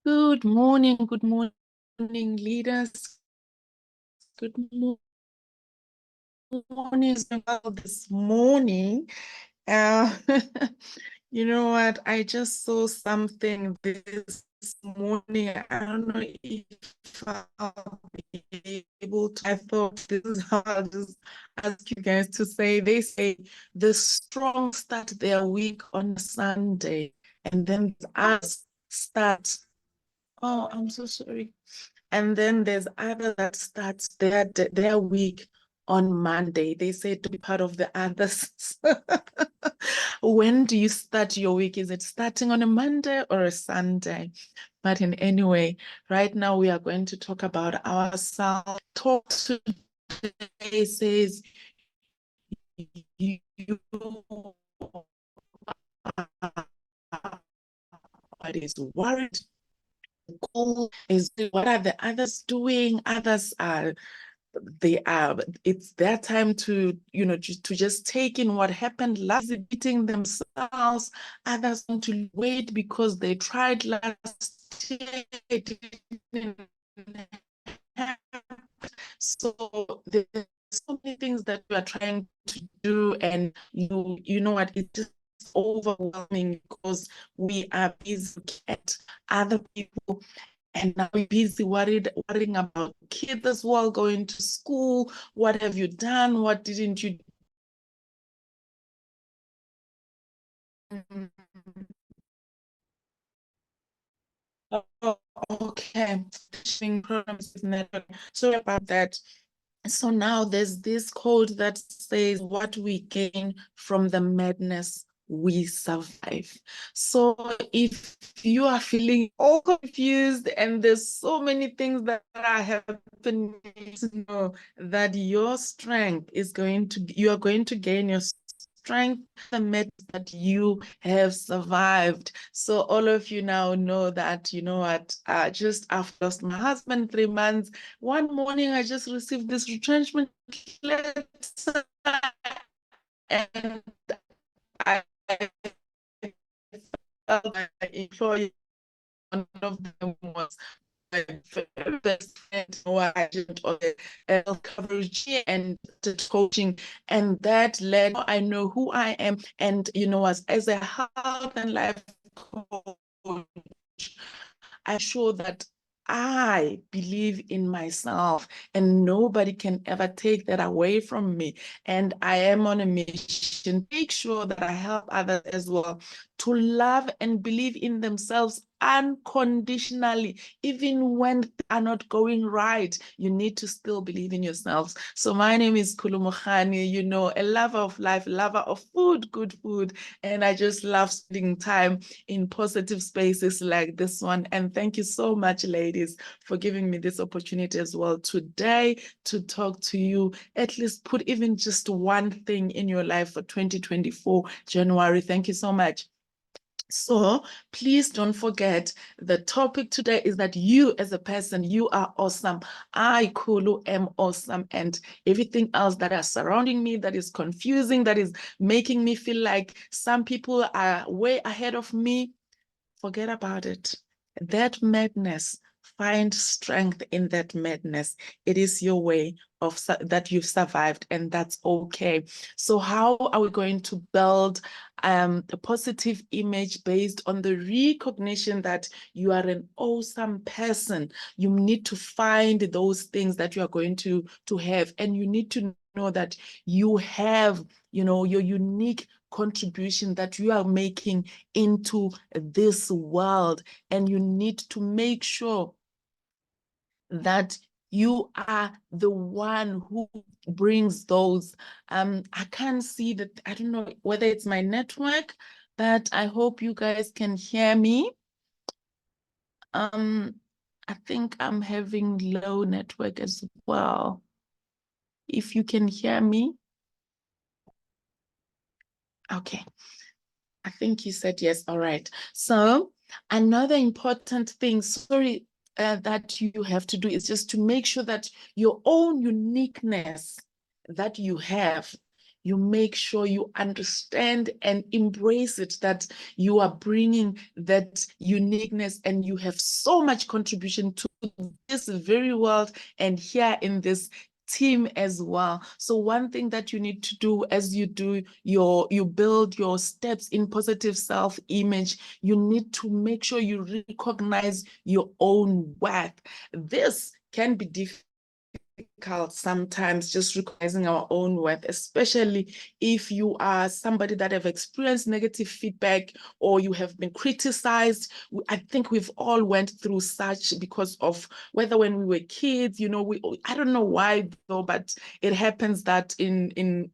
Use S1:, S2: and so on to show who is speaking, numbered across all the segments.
S1: Good morning, leaders. Good morning, this morning. Uh, you know what? I just saw something this morning. I don't know if I'll be able to. I thought this is how I'll just ask you guys to say. They say the strong start their week on Sunday, and then us start. Oh, I'm so sorry. And then there's others that starts their week on Monday. They say to be part of the others. When do you start your week? Is it starting on a Monday or a Sunday? But in any way, right now we are going to talk about ourselves. Talk today says you are worried. Goal is what are the others doing? Others are it's their time to just take in what happened last, beating themselves. Others want to wait because they tried last year, it didn't happen. So there's so many things that we are trying to do, and you know what, it's just overwhelming because we are busy at other people. And now we're busy worrying about kids as well, going to school. What have you done? What didn't you do? Oh, okay. Sorry about that. So now there's this code that says what we gain from the madness, we survive. So if you are feeling all confused and there's so many things that are happening, to know that your strength is you are going to gain your strength, the madness that you have survived. So all of you now know that, you know what, just after I lost my husband 3 months, one morning I just received this retrenchment letter, and I felt my employee, one of them was my very best friend, who I did all the health coverage and the coaching, and that led, I know who I am, and you know, as a health and life coach, I'm sure that I believe in myself and nobody can ever take that away from me. And I am on a mission, make sure that I help others as well to love and believe in themselves unconditionally. Even when they are not going right, you need to still believe in yourselves. So my name is Kulumukhani, you know, a lover of life, lover of food, good food. And I just love spending time in positive spaces like this one. And thank you so much, ladies, for giving me this opportunity as well today to talk to you, at least put even just one thing in your life for 2024 January. Thank you so much. So please don't forget, the topic today is that you as a person, you are awesome. I, Kulu, am awesome. And everything else that are surrounding me, that is confusing, that is making me feel like some people are way ahead of me, forget about it. That madness, find strength in that madness. It is your way of that you've survived, and that's okay. So how are we going to build a positive image based on the recognition that you are an awesome person? You need to find those things that you are going to have, and you need to know that you have, you know, your unique contribution that you are making into this world, and you need to make sure that you are the one who brings those. I can't see that. I don't know whether it's my network, but I hope you guys can hear me. I think I'm having low network as well. If you can hear me. Okay. I think you said yes. All right. So another important thing, sorry, that you have to do is just to make sure that your own uniqueness that you have, you make sure you understand and embrace it, that you are bringing that uniqueness and you have so much contribution to this very world and here in this team as well. So one thing that you need to do as you build your steps in positive self-image, you need to make sure you recognize your own worth. This can be difficult sometimes, just recognizing our own worth, especially if you are somebody that have experienced negative feedback or you have been criticized. I think we've all went through such, because of whether when we were kids, I don't know why though, but it happens that in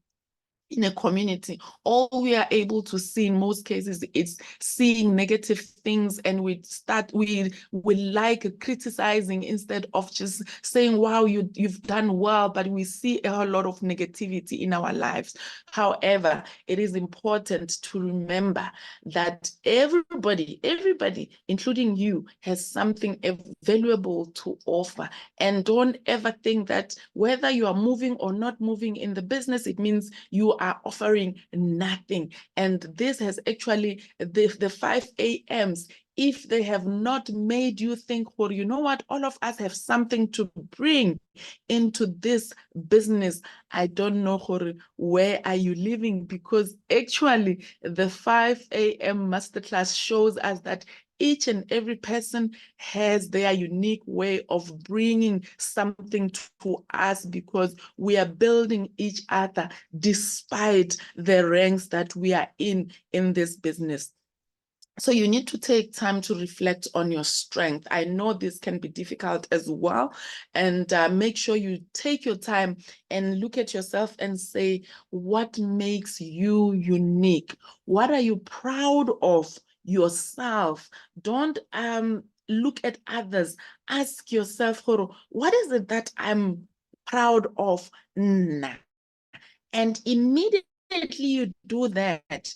S1: a community, all we are able to see in most cases is seeing negative things, and we like criticizing instead of just saying, wow, you've done well, but we see a lot of negativity in our lives. However, it is important to remember that everybody, including you, has something valuable to offer. And don't ever think that whether you are moving or not moving in the business, it means you are offering nothing. And this has actually, the 5 a.m.s, if they have not made you think, well, you know what, all of us have something to bring into this business, I don't know where are you living, because actually the 5 a.m. masterclass shows us that each and every person has their unique way of bringing something to us, because we are building each other despite the ranks that we are in this business. So you need to take time to reflect on your strength. I know this can be difficult as well. And make sure you take your time and look at yourself and say, what makes you unique? What are you proud of yourself? Don't look at others. Ask yourself, what is it that I'm proud of? Nah. And immediately you do that,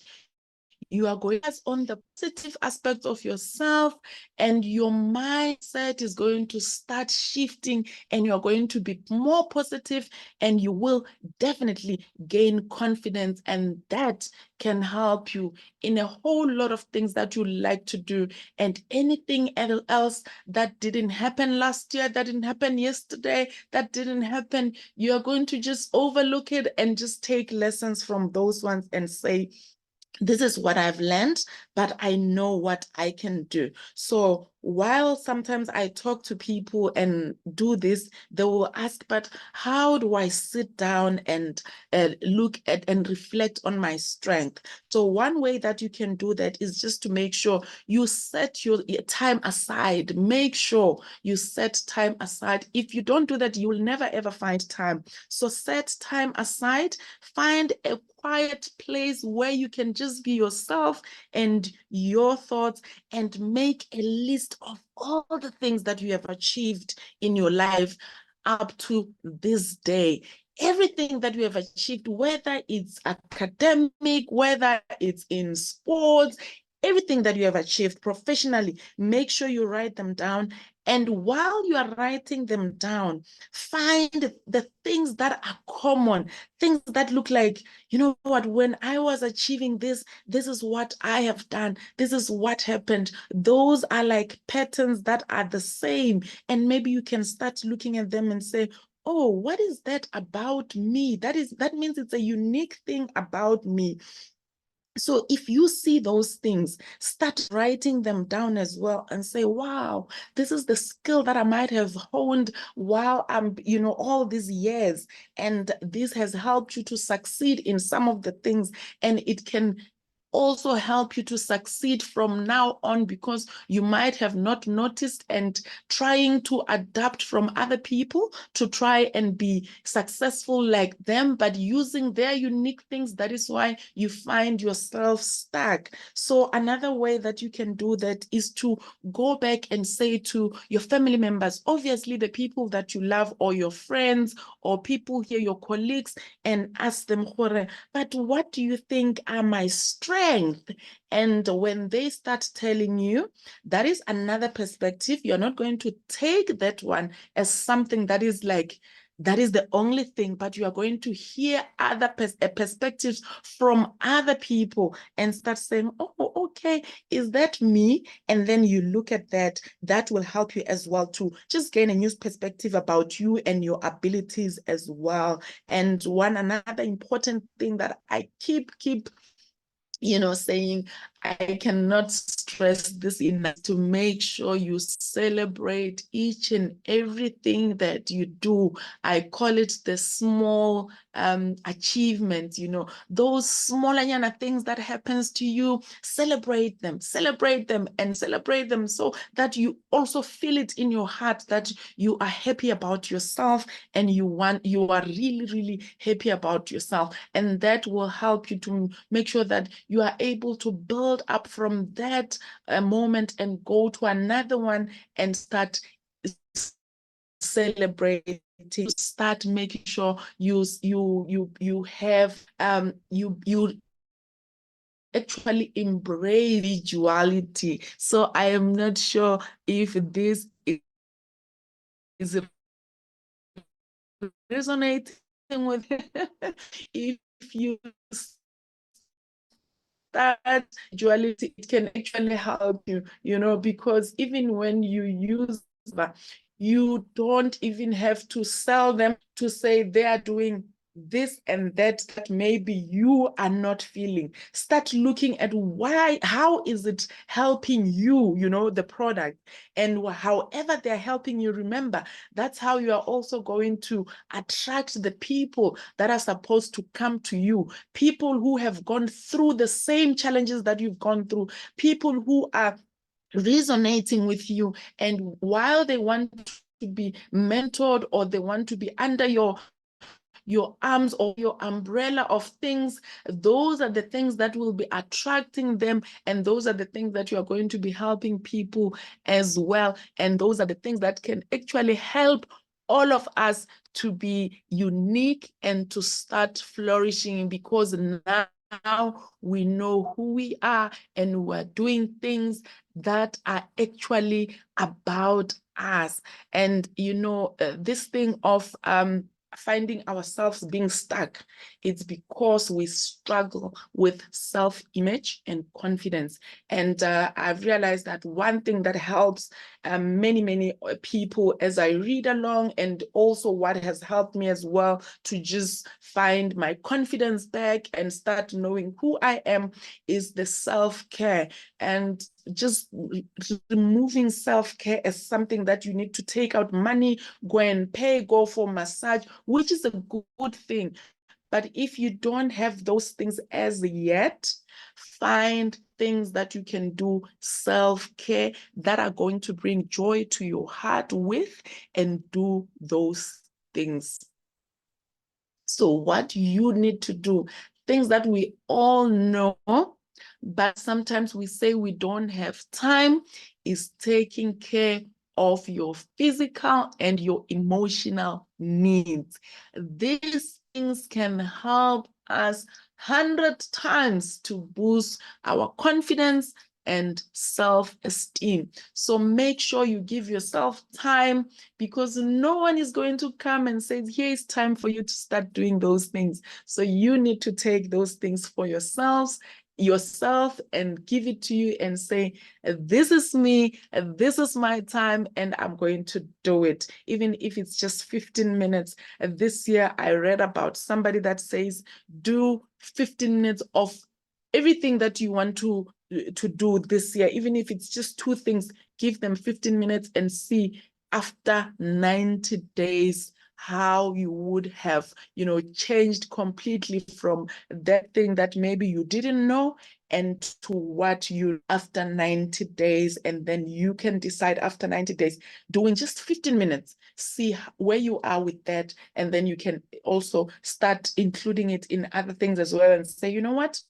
S1: you are going to focus on the positive aspects of yourself, and your mindset is going to start shifting, and you're going to be more positive, and you will definitely gain confidence, and that can help you in a whole lot of things that you like to do. And anything else that didn't happen last year, that didn't happen yesterday, that didn't happen, you're going to just overlook it and just take lessons from those ones and say, this is what I've learned, but I know what I can do. So while sometimes I talk to people and do this, they will ask, but how do I sit down and look at and reflect on my strength? So one way that you can do that is just to make sure you set your time aside. Make sure you set time aside. If you don't do that, you will never ever find time. So set time aside, find a quiet place where you can just be yourself and your thoughts, and make a list of all the things that you have achieved in your life up to this day. Everything that you have achieved, whether it's academic, whether it's in sports, everything that you have achieved professionally, make sure you write them down. And while you are writing them down, find the things that are common, things that look like, you know what, when I was achieving this, this is what I have done, this is what happened. Those are like patterns that are the same. And maybe you can start looking at them and say, oh, what is that about me? That means it's a unique thing about me. So if you see those things, start writing them down as well and say, wow, this is the skill that I might have honed while I'm, all these years. And this has helped you to succeed in some of the things. And it can also help you to succeed from now on, because you might have not noticed, and trying to adapt from other people to try and be successful like them, but using their unique things. That is why you find yourself stuck. So another way that you can do that is to go back and say to your family members, obviously the people that you love, or your friends, or people here, your colleagues, and ask them, but what do you think are my strengths? And when they start telling you, that is another perspective. You're not going to take that one as something that is like That is the only thing, but you are going to hear other perspectives from other people and start saying, oh, okay, is that me? And then you look at that. That will help you as well to just gain a new perspective about you and your abilities as well. And another important thing that I keep saying, I cannot stress this enough, to make sure you celebrate each and everything that you do. I call it the small achievements, those small things that happens to you. Celebrate them and celebrate them, so that you also feel it in your heart that you are happy about yourself, and you are really, really happy about yourself. And that will help you to make sure that you are able to build up from that moment and go to another one and start celebrating, start making sure you have you actually embrace individuality. So I am not sure if this is resonating with if you that duality, it can actually help you, because even when you use that, you don't even have to sell them to say they are doing this and that maybe you are not feeling. Start looking at how is it helping you, the product, and however they're helping you. Remember, that's how you are also going to attract the people that are supposed to come to you, people who have gone through the same challenges that you've gone through, people who are resonating with you, and while they want to be mentored, or they want to be under your arms or your umbrella of things, those are the things that will be attracting them, and those are the things that you are going to be helping people as well. And those are the things that can actually help all of us to be unique and to start flourishing, because now we know who we are, and we're doing things that are actually about us. And this thing of finding ourselves being stuck, it's because we struggle with self-image and confidence. And I've realized that one thing that helps many people as I read along, and also what has helped me as well to just find my confidence back and start knowing who I am, is the self-care. And just removing self-care as something that you need to take out money, go for massage, which is a good thing. But if you don't have those things as yet, find things that you can do, self-care, that are going to bring joy to your heart with, and do those things. So what you need to do, things that we all know, but sometimes we say we don't have time, is taking care of your physical and your emotional needs. These things can help us 100 times to boost our confidence and self-esteem. So make sure you give yourself time, because no one is going to come and say, here is time for you to start doing those things. So you need to take those things for yourself and give it to you and say, this is me, this is my time, and I'm going to do it, even if it's just 15 minutes. This year I read about somebody that says, do 15 minutes of everything that you want to do this year, even if it's just 2 things. Give them 15 minutes and see after 90 days how you would have changed completely from that thing that maybe you didn't know, and to what you after 90 days. And then you can decide after 90 days, doing just 15 minutes, see where you are with that. And then you can also start including it in other things as well, and say, you know what,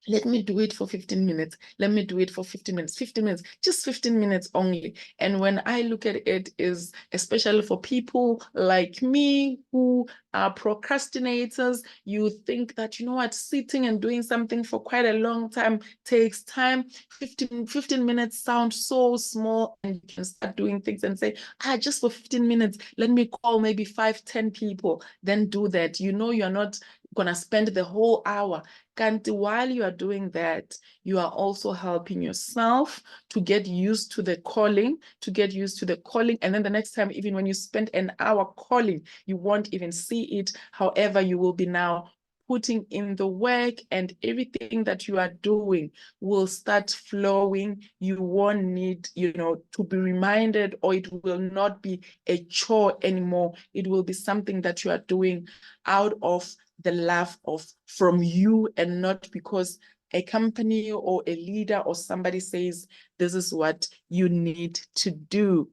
S1: Let me do it for 15 minutes. Let me do it for 15 minutes, 15 minutes, just 15 minutes only. And when I look at it, is especially for people like me who are procrastinators, you think that, you know what, sitting and doing something for quite a long time takes time. 15 minutes sound so small, and you can start doing things and say, just for 15 minutes, let me call maybe 5-10 people, then do that. You know, you're not gonna spend the whole hour. And while you are doing that, you are also helping yourself to get used to the calling, And then the next time, even when you spend an hour calling, you won't even see it. However, you will be now putting in the work, and everything that you are doing will start flowing. You won't need, to be reminded, or it will not be a chore anymore. It will be something that you are doing out of the love from you, and not because a company or a leader or somebody says this is what you need to do.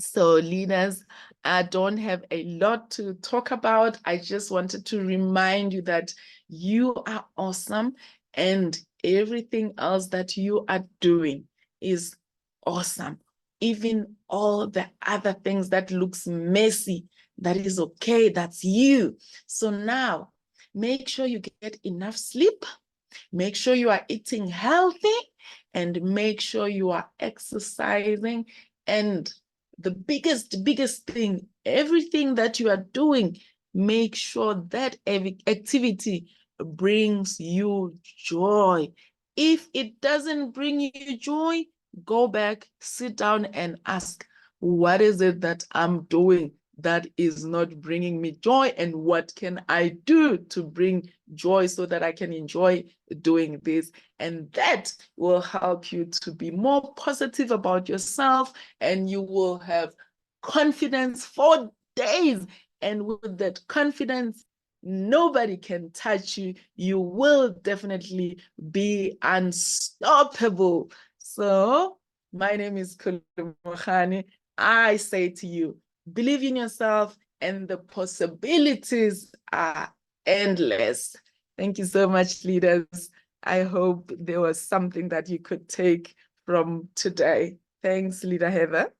S1: So leaders, I don't have a lot to talk about. I just wanted to remind you that you are awesome, and everything else that you are doing is awesome. Even all the other things that looks messy, that is okay. That's you. So now make sure you get enough sleep. Make sure you are eating healthy, and make sure you are exercising. And the biggest thing, everything that you are doing, make sure that every activity brings you joy. If it doesn't bring you joy, go back, sit down and ask, what is it that I'm doing that is not bringing me joy, and what can I do to bring joy so that I can enjoy doing this? And that will help you to be more positive about yourself, and you will have confidence for days. And with that confidence, nobody can touch you. You will definitely be unstoppable. So my name is Khulumkhani. I say to you, believe in yourself, and the possibilities are endless. Thank you so much, leaders. I hope there was something that you could take from today. Thanks, Leader Heather.